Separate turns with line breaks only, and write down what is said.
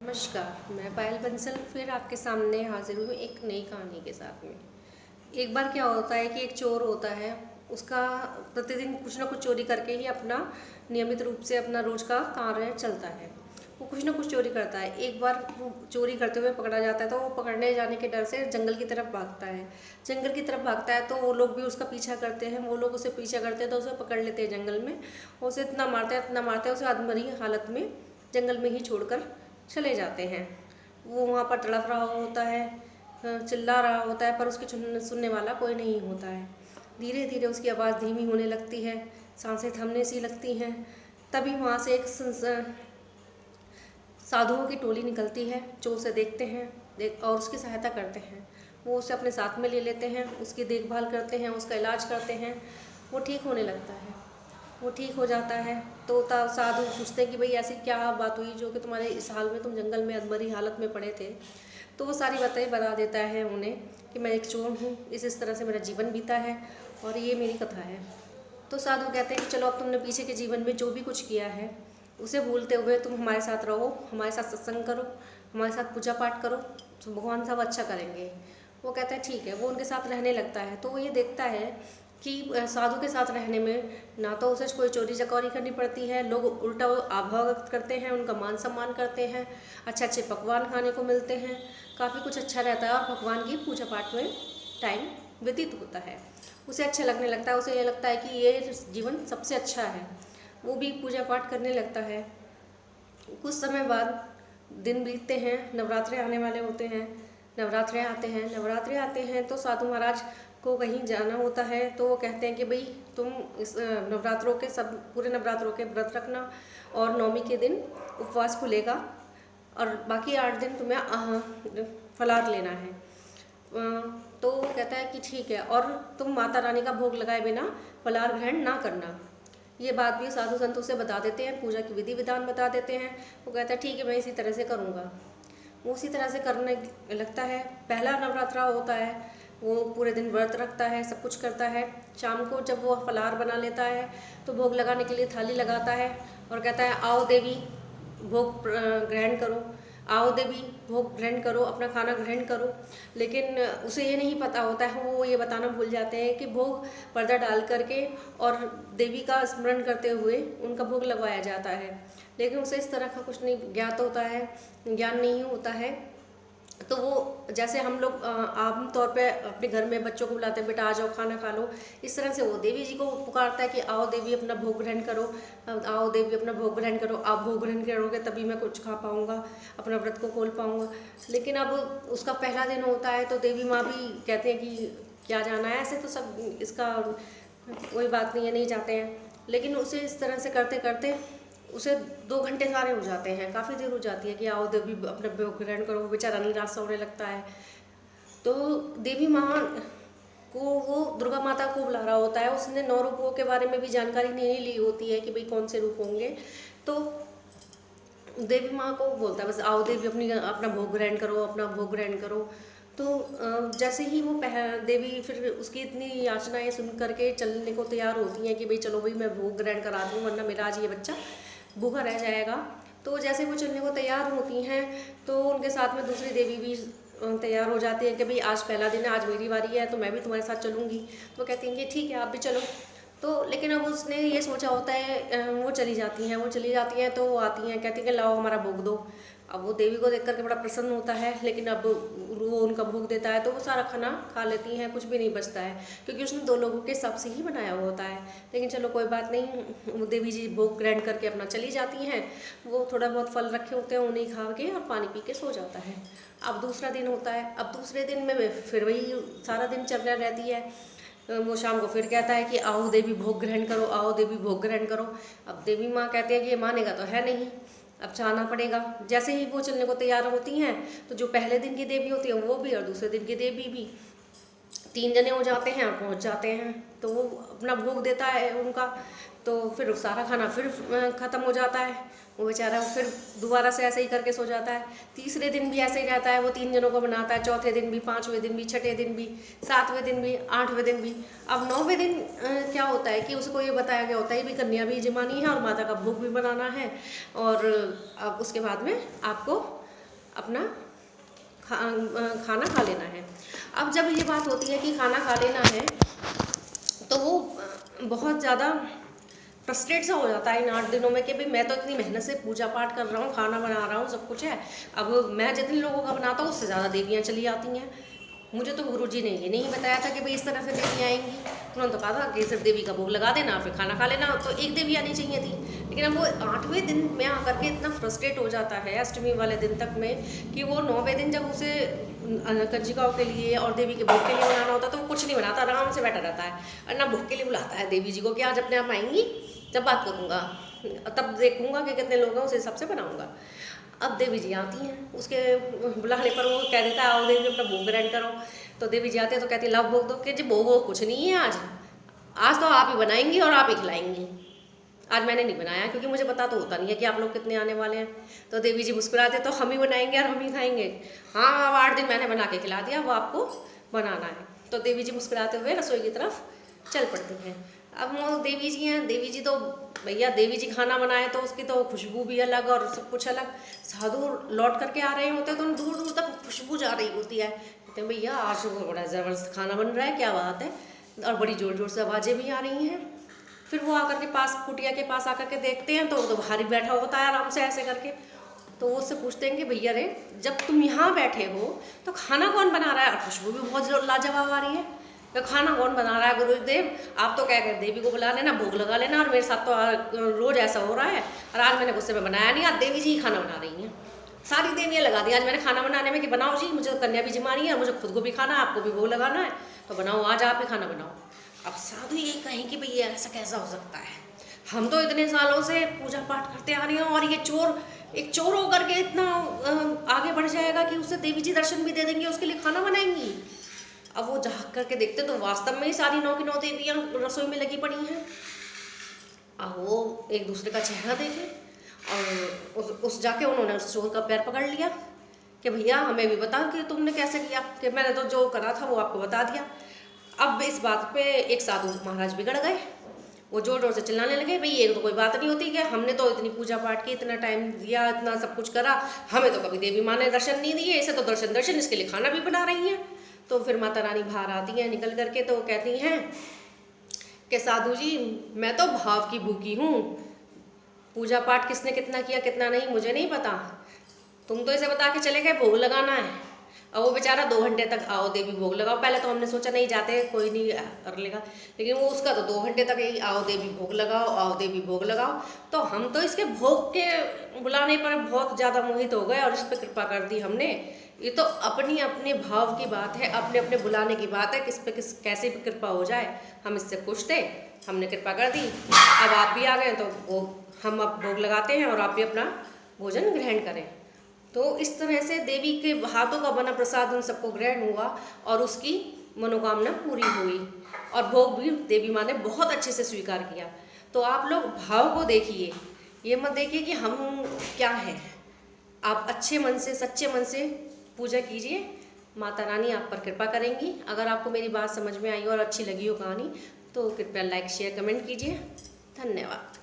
नमस्कार, मैं पायल बंसल फिर आपके सामने हाजिर हुई एक नई कहानी के साथ में। एक बार क्या होता है कि एक चोर होता है, उसका प्रतिदिन कुछ ना कुछ चोरी करके ही अपना नियमित रूप से अपना रोज का कार्य चलता है। वो कुछ ना कुछ चोरी करता है। एक बार वो चोरी करते हुए पकड़ा जाता है तो वो पकड़ने जाने के डर से जंगल की तरफ भागता है। जंगल की तरफ भागता है तो वो लोग भी उसका पीछा करते हैं, वो लोग उसे पीछा करते हैं तो उसे पकड़ लेते हैं जंगल में। उसे इतना मारते हैं उसे अधमरी हालत में जंगल में ही छोड़कर चले जाते हैं। वो वहाँ पर तड़प रहा होता है, चिल्ला रहा होता है, पर उसकी सुनने वाला कोई नहीं होता है। धीरे धीरे उसकी आवाज़ धीमी होने लगती है, सांसें थमने सी लगती हैं। तभी वहाँ से एक साधुओं की टोली निकलती है जो उसे देखते हैं और उसकी सहायता करते हैं। वो उसे अपने साथ में ले लेते हैं, उसकी देखभाल करते हैं, उसका इलाज करते हैं। वो ठीक होने लगता है, वो ठीक हो जाता है। तो साधु पूछते हैं कि भाई ऐसी क्या बात हुई जो कि तुम्हारे इस हाल में तुम जंगल में अधमरी हालत में पड़े थे। तो वो सारी बातें बता देता है उन्हें कि मैं एक चोर हूँ, इस तरह से मेरा जीवन बीता है और ये मेरी कथा है। तो साधु कहते हैं कि चलो अब तुमने पीछे के जीवन में जो भी कुछ किया है उसे भूलते हुए तुम हमारे साथ रहो, हमारे साथ सत्संग करो, हमारे साथ पूजा पाठ करो, तो भगवान सब अच्छा करेंगे। वो कहता है ठीक है। वो उनके साथ रहने लगता है तो वो ये देखता है कि साधु के साथ रहने में ना तो उसे कोई चोरी चकारी करनी पड़ती है, लोग उल्टा आभाव व्यक्त करते हैं, उनका मान सम्मान करते हैं, अच्छे अच्छे पकवान खाने को मिलते हैं, काफ़ी कुछ अच्छा रहता है और भगवान की पूजा पाठ में टाइम व्यतीत होता है। उसे अच्छा लगने लगता है, उसे ये लगता है कि ये जीवन सबसे अच्छा है। वो भी पूजा पाठ करने लगता है। कुछ समय बाद दिन बीतते हैं, नवरात्रे आने वाले होते हैं। नवरात्रे आते हैं तो साधु महाराज को कहीं जाना होता है तो वो कहते हैं कि भाई तुम इस नवरात्रों के सब पूरे नवरात्रों के व्रत रखना और नवमी के दिन उपवास खुलेगा और बाकी 8 दिन तुम्हें फलाहार लेना है। तो वो कहता है कि ठीक है और तुम माता रानी का भोग लगाए बिना फलाहार ग्रहण ना करना। ये बात भी साधु संत उसे बता देते हैं, पूजा की विधि विधान बता देते हैं। वो कहता है ठीक है मैं इसी तरह से करूँगा। वो उसी तरह से करने लगता है। पहला नवरात्रा होता है, वो पूरे दिन व्रत रखता है, सब कुछ करता है। शाम को जब वो फलाहार बना लेता है तो भोग लगाने के लिए थाली लगाता है और कहता है आओ देवी भोग ग्रहण करो, आओ देवी भोग ग्रहण करो, अपना खाना ग्रहण करो। लेकिन उसे ये नहीं पता होता है, वो ये बताना भूल जाते हैं कि भोग पर्दा डाल करके और देवी का स्मरण करते हुए उनका भोग लगवाया जाता है। लेकिन उसे इस तरह का कुछ नहीं ज्ञात होता है, ज्ञान नहीं होता है। तो वो जैसे हम लोग आम तौर पे अपने घर में बच्चों को बुलाते हैं, बेटा आ जाओ खाना खा लो, इस तरह से वो देवी जी को पुकारता है कि आओ देवी अपना भोग ग्रहण करो, आओ देवी अपना भोग ग्रहण करो, आप भोग ग्रहण करोगे तभी मैं कुछ खा पाऊँगा, अपना व्रत को खोल पाऊँगा। लेकिन अब उसका पहला दिन होता है तो देवी माँ भी कहते हैं कि क्या जाना है, ऐसे तो सब इसका कोई बात नहीं है, नहीं जाते हैं। लेकिन उसे इस तरह से करते करते उसे 2 घंटे सारे हो जाते हैं, काफ़ी देर हो जाती है कि आओ देवी अपने भोग ग्रहण करो। वो बेचारा निराश सा होने लगता है। तो देवी माँ को वो दुर्गा माता को बुला रहा होता है। उसने 9 रूपों के बारे में भी जानकारी नहीं ली होती है कि भाई कौन से रूप होंगे। तो देवी माँ को बोलता है बस आओ देवी अपना भोग ग्रहण करो, अपना भोग ग्रहण करो। तो जैसे ही वो देवी फिर उसकी इतनी याचनाएं सुन करके चलने को तैयार होती हैं कि भाई चलो भाई मैं भोग ग्रहण करा दूँ वरना मेरा आज ये बच्चा भूखा रह जाएगा। तो जैसे वो चलने को तैयार होती हैं तो उनके साथ में दूसरी देवी भी तैयार हो जाती है कि भाई आज पहला दिन है, आज मेरी बारी है तो मैं भी तुम्हारे साथ चलूँगी। तो कहती हैं कि ठीक है आप भी चलो। तो लेकिन अब उसने ये सोचा होता है, वो चली जाती हैं तो वो आती हैं, कहती हैं कि लाओ हमारा भोग दो। अब वो देवी को देख करके बड़ा प्रसन्न होता है, लेकिन अब वो उनका भोग देता है तो वो सारा खाना खा लेती हैं, कुछ भी नहीं बचता है क्योंकि उसने 2 लोगों के हिसाब से ही बनाया हुआ होता है। लेकिन चलो कोई बात नहीं, वो देवी जी भोग ग्रहण करके अपना चली जाती हैं। वो थोड़ा बहुत फल रखे होते हैं उन्हें खा के और पानी पी के सो जाता है। अब दूसरा दिन होता है। अब दूसरे दिन में फिर वही सारा दिन चर्चा रहती है। वो शाम को फिर कहता है कि आओ देवी भोग ग्रहण करो, आओ देवी भोग ग्रहण करो। अब देवी माँ कहते हैं कि ये मानेगा तो है नहीं, अब जाना पड़ेगा। जैसे ही वो चलने को तैयार होती हैं तो जो पहले दिन की देवी होती है वो भी और दूसरे दिन की देवी भी 3 जने हो जाते हैं और पहुँच जाते हैं। तो वो अपना भोग देता है उनका, तो फिर सारा खाना फिर ख़त्म हो जाता है। वो बेचारा फिर दोबारा से ऐसे ही करके सो जाता है। तीसरे दिन भी ऐसे ही रहता है, वो 3 जनों को बनाता है, चौथे दिन भी, 5वें दिन भी, छठे दिन भी, 7वें दिन भी, 8वें दिन भी। अब 9वें दिन क्या होता है कि उसको ये बताया गया होता है भी कन्या भी जमानी है और माता का भोग भी बनाना है और अब उसके बाद में आपको अपना खाना खा लेना है। अब जब ये बात होती है कि खाना खा लेना है तो वो बहुत ज़्यादा फ्रस्ट्रेट सा हो जाता है इन 8 दिनों में कि भाई मैं तो इतनी मेहनत से पूजा पाठ कर रहा हूँ, खाना बना रहा हूँ, सब कुछ है, अब मैं जितने लोगों का बनाता हूँ उससे ज़्यादा देवियाँ चली आती हैं। मुझे तो गुरुजी ने ये नहीं बताया था कि भाई इस तरह से देवी आएंगी। उन्होंने तो कहा था कि सिर्फ देवी का भोग लगा देना फिर खाना खा लेना, तो एक देवी आनी चाहिए थी। लेकिन अब वो 8वें दिन में आकर के इतना फ्रस्ट्रेट हो जाता है अष्टमी वाले दिन तक में कि वो 9वें दिन जब उसे कंजिकाओं के लिए और देवी के भोग के लिए बनाना होता है तो वो कुछ नहीं बनाता, आराम से बैठा रहता है और ना भोग के लिए बुलाता है देवी जी को कि आज अपने आप आएंगी, जब बात करूँगा तब देखूँगा कि कितने लोग हैं उस हिसाब से बनाऊँगा। अब देवी जी आती हैं, उसके बुलाने पर वो कह देता है आओ देवी अपना भोग ग्रहण करो। तो देवी जी आते हैं तो कहती है लाओ भोग दो, कि जी भोग वो कुछ नहीं है, आज तो आप ही बनाएंगी और आप ही खिलाएंगी। आज मैंने नहीं बनाया क्योंकि मुझे पता तो होता नहीं है कि आप लोग कितने आने वाले हैं। तो देवी जी मुस्कुराते तो हम ही बनाएंगे और हम ही खाएंगे। हाँ अब 8 दिन मैंने बना के खिला दिया, वो आपको बनाना है। तो देवी जी मुस्कुराते हुए रसोई की तरफ चल पड़ती हैं। अब वो देवी जी हैं, देवी जी तो भैया देवी जी खाना बनाए तो उसकी तो खुशबू भी अलग और सब कुछ अलग। साधु लौट करके आ रहे होते हैं तो दूर दूर तक खुशबू जा रही होती है। कहते हैं भैया आज तो बड़ा ज़बरदस्त खाना बन रहा है, क्या बात है, और बड़ी ज़ोर ज़ोर से आवाज़ें भी आ रही हैं। फिर वो आकर के पास कुटिया के पास आकर के देखते हैं तो वो तो बाहर ही बैठा होता है आराम से ऐसे करके। तो वो उससे पूछते हैं कि भैया रे जब तुम यहाँ बैठे हो तो खाना कौन बना रहा है, और खुशबू भी बहुत लाजवाब आ रही है, तो खाना कौन बना रहा है गुरुदेव? आप तो क्या कहते देवी को बुला लेना, भोग लगा लेना, और मेरे साथ तो रोज़ ऐसा हो रहा है और आज मैंने गुस्से में बनाया नहीं, आज देवी जी ही खाना बना रही हैं। सारी देवियाँ लगा दी आज मैंने खाना बनाने में कि बनाओ जी, मुझे तो कन्या भी जिमानी है, मुझे खुद को भी खाना है, आपको भी भोग लगाना है, तो बनाओ आज आप ही खाना बनाओ। अब साधु यही कहें कि भैया ऐसा कैसा हो सकता है, हम तो इतने सालों से पूजा पाठ करते आ रहे हैं और ये चोर एक चोर होकर के इतना आगे बढ़ जाएगा कि उसे देवी जी दर्शन भी दे देंगे, उसके लिए खाना बनाएंगी। अब वो झाँक करके देखते तो वास्तव में ही सारी 9 की 9 देवियाँ रसोई में लगी पड़ी हैं। अब वो एक दूसरे का चेहरा देखे और उस जाके उन्होंने उस चोर का पैर पकड़ लिया कि भैया हमें भी बता कि तुमने कैसे किया, कि मैंने तो जो करा था वो आपको बता दिया। अब इस बात पे एक साधु महाराज बिगड़ गए, वो जोर जोर से चिल्लाने लगे भाई ये तो कोई बात नहीं होती, कि हमने तो इतनी पूजा पाठ की, इतना टाइम दिया, इतना सब कुछ करा, हमें तो कभी देवी माँ ने दर्शन नहीं दिए, इसे तो दर्शन इसके लिए खाना भी बना रही हैं। तो फिर माता रानी बाहर आती हैं निकल करके, तो कहती हैं कि साधु जी मैं तो भाव की भूखी हूँ, पूजा पाठ किसने कितना किया कितना नहीं मुझे नहीं पता, तुम तो इसे बता के चले गए भोग लगाना है, और वो बेचारा 2 घंटे तक आओ देवी भोग लगाओ। पहले तो हमने सोचा नहीं जाते कोई नहीं कर लेगा, लेकिन वो उसका तो 2 घंटे तक यही आओ देवी भोग लगाओ, आओ देवी भोग लगाओ। तो हम तो इसके भोग के बुलाने पर बहुत ज़्यादा मोहित हो गए और इस पर कृपा कर दी हमने। ये तो अपनी अपने भाव की बात है, अपने अपने बुलाने की बात है, किस पे किस कैसे भी कृपा हो जाए, हम इससे खुश थे, हमने कृपा कर दी। अब आप भी आ गए तो वो हम अब भोग लगाते हैं और आप भी अपना भोजन ग्रहण करें। तो इस तरह से देवी के हाथों का बना प्रसाद उन सबको ग्रहण हुआ और उसकी मनोकामना पूरी हुई और भोग भी देवी माँ ने बहुत अच्छे से स्वीकार किया। तो आप लोग भाव को देखिए, ये मत देखिए कि हम क्या हैं। आप अच्छे मन से सच्चे मन से पूजा कीजिए, माता रानी आप पर कृपा करेंगी। अगर आपको मेरी बात समझ में आई और अच्छी लगी हो कहानी तो कृपया लाइक शेयर कमेंट कीजिए। धन्यवाद।